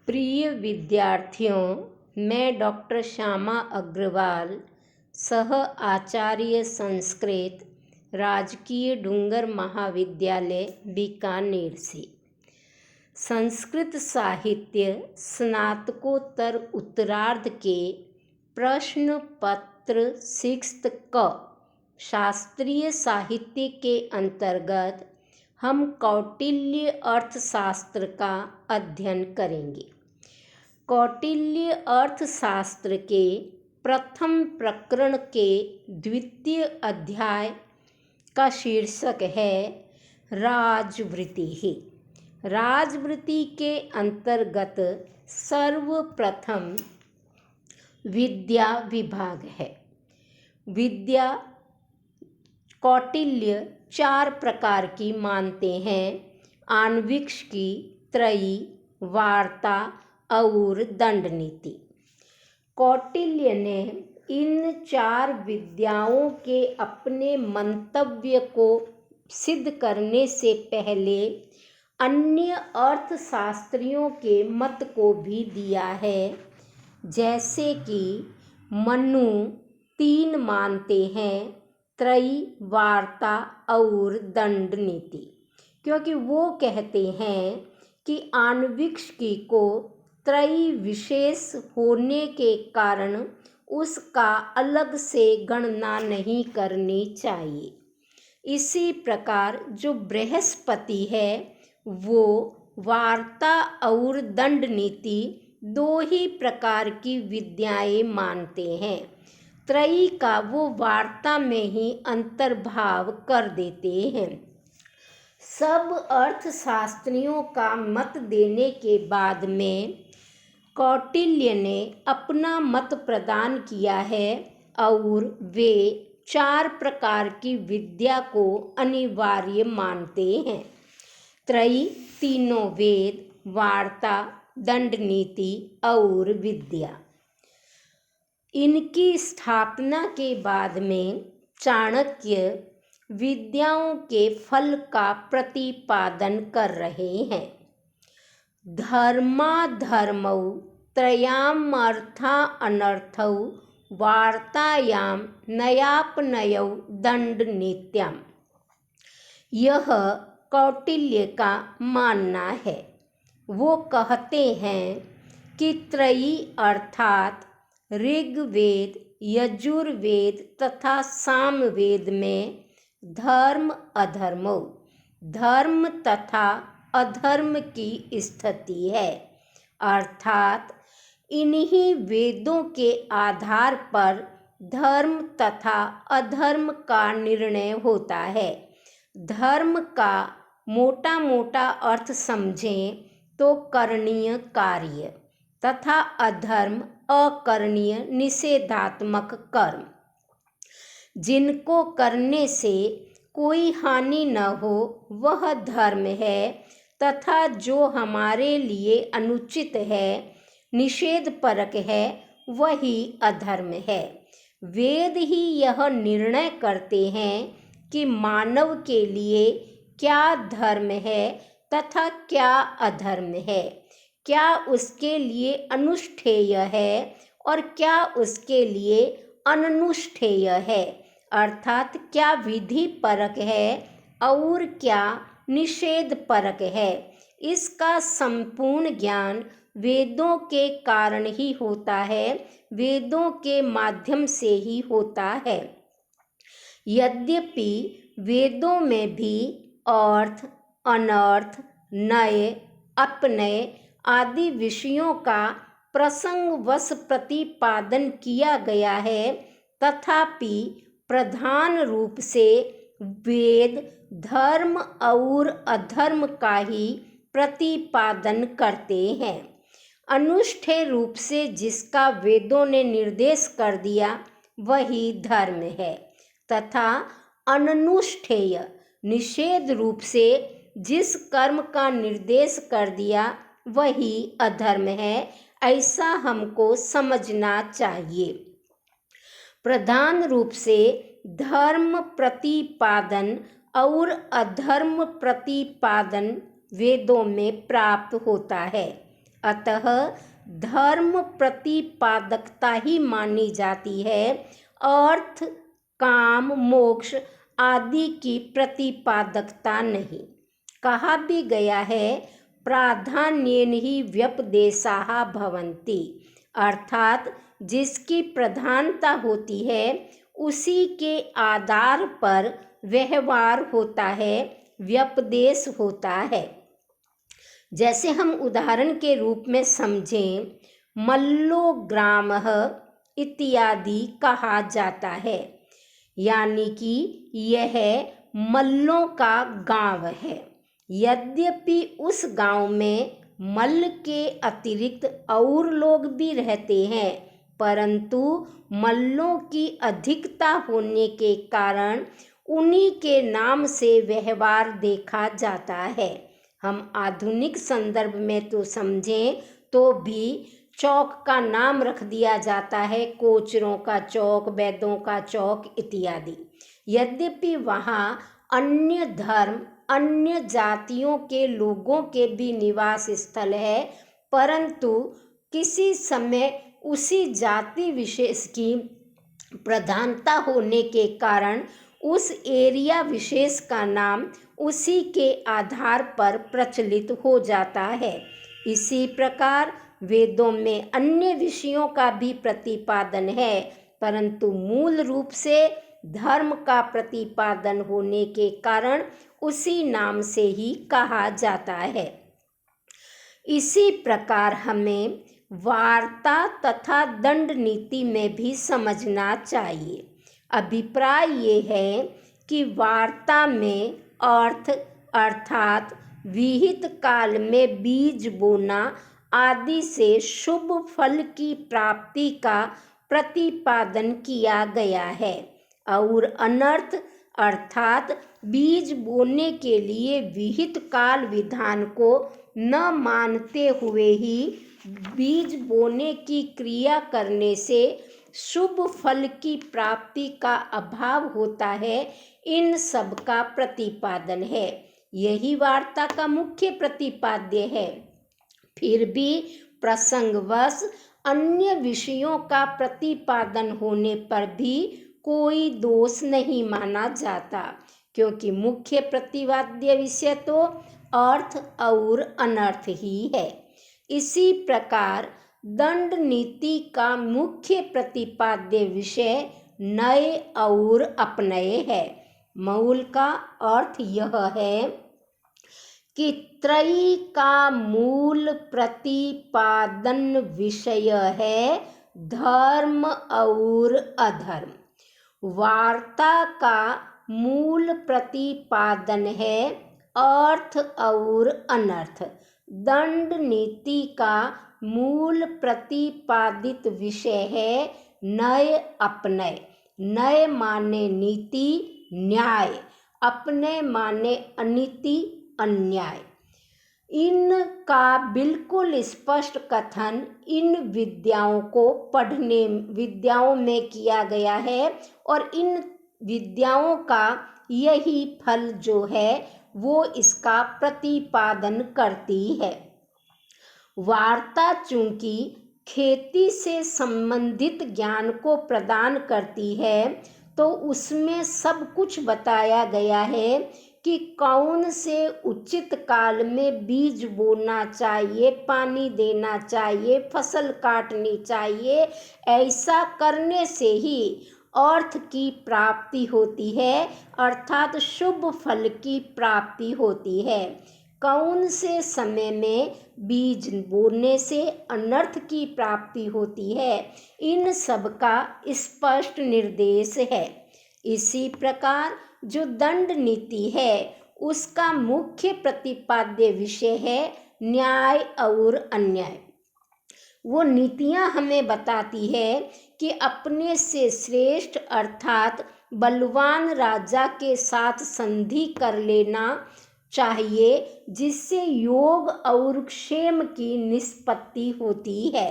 प्रिय विद्यार्थियों, मैं डॉक्टर श्यामा अग्रवाल, सह आचार्य संस्कृत, राजकीय डूंगर महाविद्यालय बीकानेर से संस्कृत साहित्य स्नातकोत्तर उत्तरार्ध के प्रश्न पत्र 6 क शास्त्रीय साहित्य के अंतर्गत हम कौटिल्य अर्थशास्त्र का अध्ययन करेंगे। कौटिल्य अर्थशास्त्र के प्रथम प्रकरण के द्वितीय अध्याय का शीर्षक है राजवृत्ति। राजवृत्ति के अंतर्गत सर्वप्रथम विद्या विभाग है। विद्या कौटिल्य 4 प्रकार की मानते हैं: आन्वीक्षिकी, त्रयी, वार्ता और दंड नीति। कौटिल्य ने इन 4 विद्याओं के अपने मंतव्य को सिद्ध करने से पहले अन्य अर्थशास्त्रियों के मत को भी दिया है। जैसे कि मनु 3 मानते हैं: त्रयी, वार्ता और दंड नीति, क्योंकि वो कहते हैं कि आन्वीक्षिकी को त्रयी विशेष होने के कारण उसका अलग से गणना नहीं करनी चाहिए। इसी प्रकार जो बृहस्पति है वो वार्ता और दंड नीति 2 ही प्रकार की विद्याएं मानते हैं। त्रयी का वो वार्ता में ही अंतर्भाव कर देते हैं। सब अर्थशास्त्रियों का मत देने के बाद में कौटिल्य ने अपना मत प्रदान किया है और वे 4 प्रकार की विद्या को अनिवार्य मानते हैं: त्रयी, तीनों वेद, वार्ता, दंड नीति और विद्या। इनकी स्थापना के बाद में चाणक्य विद्याओं के फल का प्रतिपादन कर रहे हैं। धर्माधर्मौ त्रयामर्था अनर्थौ वार्तायां नयापनयौ दंड नीत्याम्। यह कौटिल्य का मानना है। वो कहते हैं कि त्रयी अर्थात ऋग्वेद, यजुर्वेद तथा सामवेद में धर्म अधर्मौ, धर्म तथा अधर्म की स्थिति है। अर्थात इन्हीं वेदों के आधार पर धर्म तथा अधर्म का निर्णय होता है। धर्म का मोटा मोटा अर्थ समझें तो करणीय कार्य तथा अधर्म अकरणीय निषेधात्मक कर्म, जिनको करने से कोई हानि न हो वह धर्म है, तथा जो हमारे लिए अनुचित है, निषेधपरक है, वही अधर्म है। वेद ही यह निर्णय करते हैं कि मानव के लिए क्या धर्म है तथा क्या अधर्म है, क्या उसके लिए अनुष्ठेय है और क्या उसके लिए अनुष्ठेय है, अर्थात क्या विधि परक है और क्या निषेध परक है। इसका संपूर्ण ज्ञान वेदों के कारण ही होता है, वेदों के माध्यम से ही होता है। यद्यपि वेदों में भी अर्थ, अनर्थ, नय, अपनय आदि विषयों का प्रसंगवश प्रतिपादन किया गया है, तथापि प्रधान रूप से वेद धर्म और अधर्म का ही प्रतिपादन करते हैं। अनुष्ठेय रूप से जिसका वेदों ने निर्देश कर दिया वही धर्म है, तथा अनुष्ठेय निषेध रूप से जिस कर्म का निर्देश कर दिया वही अधर्म है, ऐसा हमको समझना चाहिए। प्रधान रूप से धर्म प्रतिपादन और अधर्म प्रतिपादन वेदों में प्राप्त होता है, अतः धर्म प्रतिपादकता ही मानी जाती है, अर्थ, काम, मोक्ष आदि की प्रतिपादकता नहीं। कहा भी गया है, प्राधान्येन ही व्यपदेशाः भवन्ति, अर्थात जिसकी प्रधानता होती है उसी के आधार पर व्यवहार होता है, व्यपदेश होता है। जैसे हम उदाहरण के रूप में समझें, मल्लोग्रामः इत्यादि कहा जाता है, यानी कि यह मल्लों का गांव है। यद्यपि उस गांव में मल्ल के अतिरिक्त और लोग भी रहते हैं, परंतु मल्लों की अधिकता होने के कारण उन्हीं के नाम से व्यवहार देखा जाता है। हम आधुनिक संदर्भ में तो समझें तो भी चौक का नाम रख दिया जाता है, कोचरों का चौक, वैद्यों का चौक इत्यादि। यद्यपि वहाँ अन्य धर्म, अन्य जातियों के लोगों के भी निवास स्थल है, परंतु किसी समय उसी जाति विशेष की प्रधानता होने के कारण उस एरिया विशेष का नाम उसी के आधार पर प्रचलित हो जाता है। इसी प्रकार वेदों में अन्य विषयों का भी प्रतिपादन है, परंतु मूल रूप से धर्म का प्रतिपादन होने के कारण उसी नाम से ही कहा जाता है। इसी प्रकार हमें वार्ता तथा दंड नीति में भी समझना चाहिए। अभिप्राय ये है कि वार्ता में अर्थ अर्थात विहित काल में बीज बोना आदि से शुभ फल की प्राप्ति का प्रतिपादन किया गया है, और अनर्थ अर्थात बीज बोने के लिए विहित काल विधान को न मानते हुए ही बीज बोने की क्रिया करने से शुभ फल की प्राप्ति का अभाव होता है, इन सब का प्रतिपादन है। यही वार्ता का मुख्य प्रतिपाद्य है। फिर भी प्रसंगवश अन्य विषयों का प्रतिपादन होने पर भी कोई दोष नहीं माना जाता, क्योंकि मुख्य प्रतिपाद्य विषय तो अर्थ और अनर्थ ही है। इसी प्रकार दंड नीति का मुख्य प्रतिपाद्य विषय नए और अपनये है। मूल का अर्थ यह है कि त्रयी का मूल प्रतिपादन विषय है धर्म और अधर्म। वार्ता का मूल प्रतिपादन है अर्थ और अनर्थ। दंड नीति का मूल प्रतिपादित विषय है नय अपनय। नय माने नीति न्याय, अपने माने अनीति अन्याय। इनका बिल्कुल स्पष्ट कथन इन विद्याओं में किया गया है, और इन विद्याओं का यही फल जो है वो इसका प्रतिपादन करती है। वार्ता चूंकि खेती से संबंधित ज्ञान को प्रदान करती है, तो उसमें सब कुछ बताया गया है कि कौन से उचित काल में बीज बोना चाहिए, पानी देना चाहिए, फसल काटनी चाहिए। ऐसा करने से ही अर्थ की प्राप्ति होती है, अर्थात शुभ फल की प्राप्ति होती है। कौन से समय में बीज बोने से अनर्थ की प्राप्ति होती है, इन सब का स्पष्ट निर्देश है। इसी प्रकार जो दंड नीति है उसका मुख्य प्रतिपाद्य विषय है न्याय और अन्याय। वो नीतियां हमें बताती है कि अपने से श्रेष्ठ अर्थात बलवान राजा के साथ संधि कर लेना चाहिए, जिससे योग और क्षेम की निष्पत्ति होती है।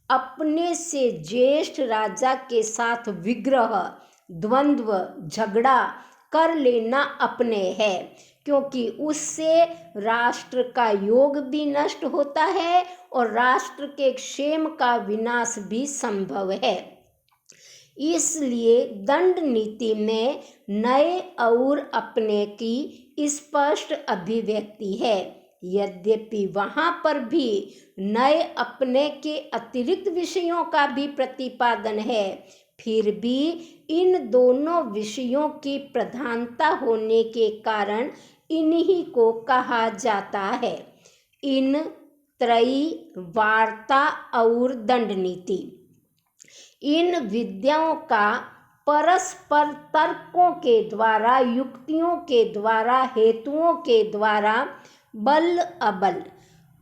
अपने से ज्येष्ठ राजा के साथ विग्रह, द्वंद्व, झगड़ा कर लेना अपने है, क्योंकि उससे राष्ट्र का योग भी नष्ट होता है और राष्ट्र के क्षेम का विनाश भी संभव है। इसलिए दंड नीति में नए और अपने की स्पष्ट अभिव्यक्ति है। यद्यपि वहाँ पर भी नए अपने के अतिरिक्त विषयों का भी प्रतिपादन है, फिर भी इन दोनों विषयों की प्रधानता होने के कारण इन्हीं को कहा जाता है। इन त्रयी, वार्ता और दंड नीति, इन विद्याओं का परस्पर तर्कों के द्वारा, युक्तियों के द्वारा, हेतुओं के द्वारा बल अबल,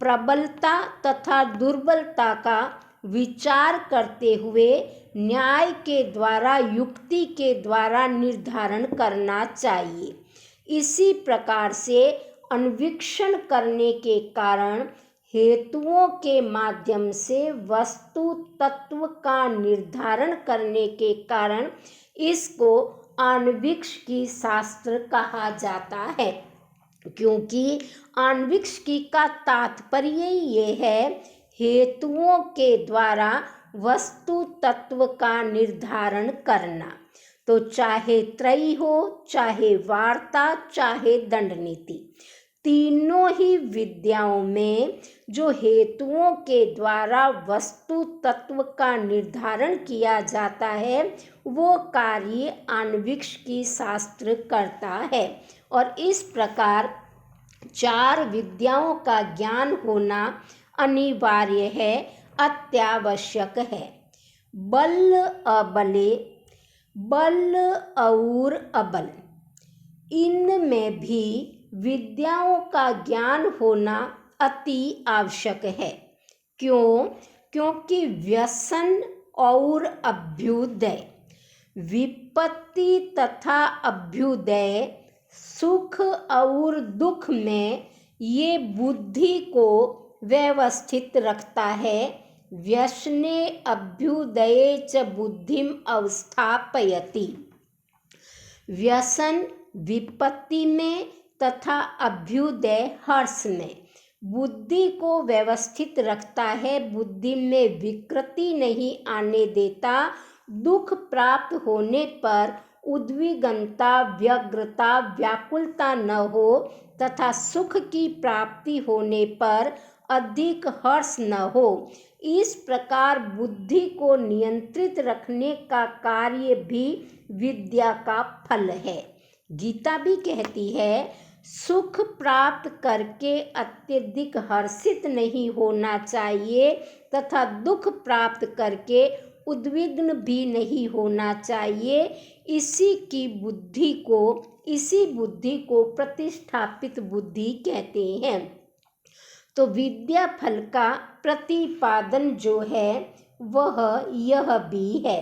प्रबलता तथा दुर्बलता का विचार करते हुए न्याय के द्वारा, युक्ति के द्वारा निर्धारण करना चाहिए। इसी प्रकार से अन्वीक्षण करने के कारण, हेतुओं के माध्यम से वस्तु तत्व का निर्धारण करने के कारण इसको आन्वीक्षिकी शास्त्र कहा जाता है। क्योंकि आन्वीक्षिकी का तात्पर्य ये है हेतुओं के द्वारा वस्तु तत्व का निर्धारण करना। तो चाहे त्रयी हो, चाहे वार्ता, चाहे दंड नीति, तीनों ही विद्याओं में जो हेतुओं के द्वारा वस्तु तत्व का निर्धारण किया जाता है वो कार्य आन्वीक्षिकी शास्त्र करता है। और इस प्रकार चार विद्याओं का ज्ञान होना अनिवार्य है, अत्यावश्यक है। बल अबले, बल और अबल, इनमें भी विद्याओं का ज्ञान होना अति आवश्यक है। क्यों? क्योंकि व्यसन और अभ्युदय, विपत्ति तथा अभ्युदय, सुख और दुख में ये बुद्धि को व्यवस्थित रखता है। व्यसने अभ्युदये च बुद्धिम अवस्थापयति। व्यसन विपत्ति में तथा अभ्युदय हर्ष में बुद्धि को व्यवस्थित रखता है, बुद्धि में विकृति नहीं आने देता। दुख प्राप्त होने पर उद्विग्नता, व्यग्रता, व्याकुलता न हो तथा सुख की प्राप्ति होने पर अधिक हर्ष न हो। इस प्रकार बुद्धि को नियंत्रित रखने का कार्य भी विद्या का फल है। गीता भी कहती है, सुख प्राप्त करके अत्यधिक हर्षित नहीं होना चाहिए तथा दुख प्राप्त करके उद्विग्न भी नहीं होना चाहिए। इसी बुद्धि को प्रतिष्ठापित बुद्धि कहते हैं। तो विद्या फल का प्रतिपादन जो है वह यह भी है।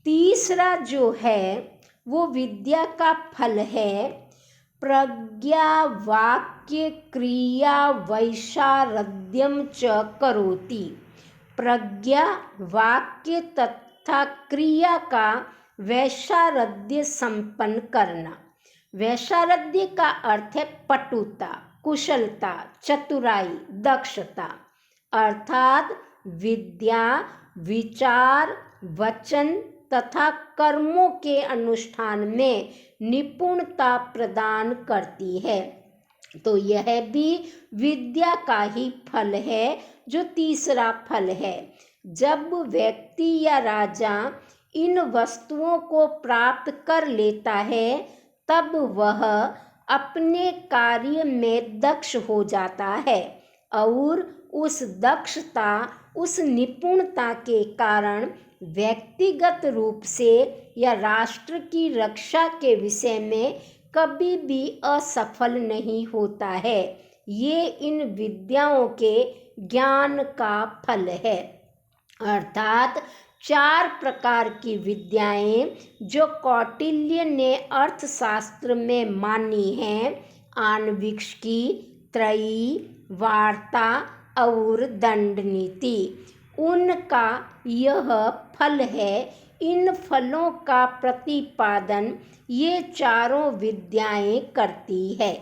तीसरा जो है वो विद्या का फल है प्रज्ञा वाक्य क्रिया वैशारद्यम च करोति। प्रज्ञा, वाक्य तथा क्रिया का वैशारद्य संपन्न करना। वैशारद्य का अर्थ है पटुता, कुशलता, चतुराई, दक्षता। अर्थात विद्या विचार, वचन तथा कर्मों के अनुष्ठान में निपुणता प्रदान करती है। तो यह भी विद्या का ही फल है जो तीसरा फल है। जब व्यक्ति या राजा इन वस्तुओं को प्राप्त कर लेता है तब वह अपने कार्य में दक्ष हो जाता है और उस दक्षता, उस निपुणता के कारण व्यक्तिगत रूप से या राष्ट्र की रक्षा के विषय में कभी भी असफल नहीं होता है। ये इन विद्याओं के ज्ञान का फल है। अर्थात 4 प्रकार की विद्याएं जो कौटिल्य ने अर्थशास्त्र में मानी हैं, आन्वीक्षिकी, त्रयी, वार्ता और दंड नीति, उनका यह फल है। इन फलों का प्रतिपादन ये चारों विद्याएं करती है।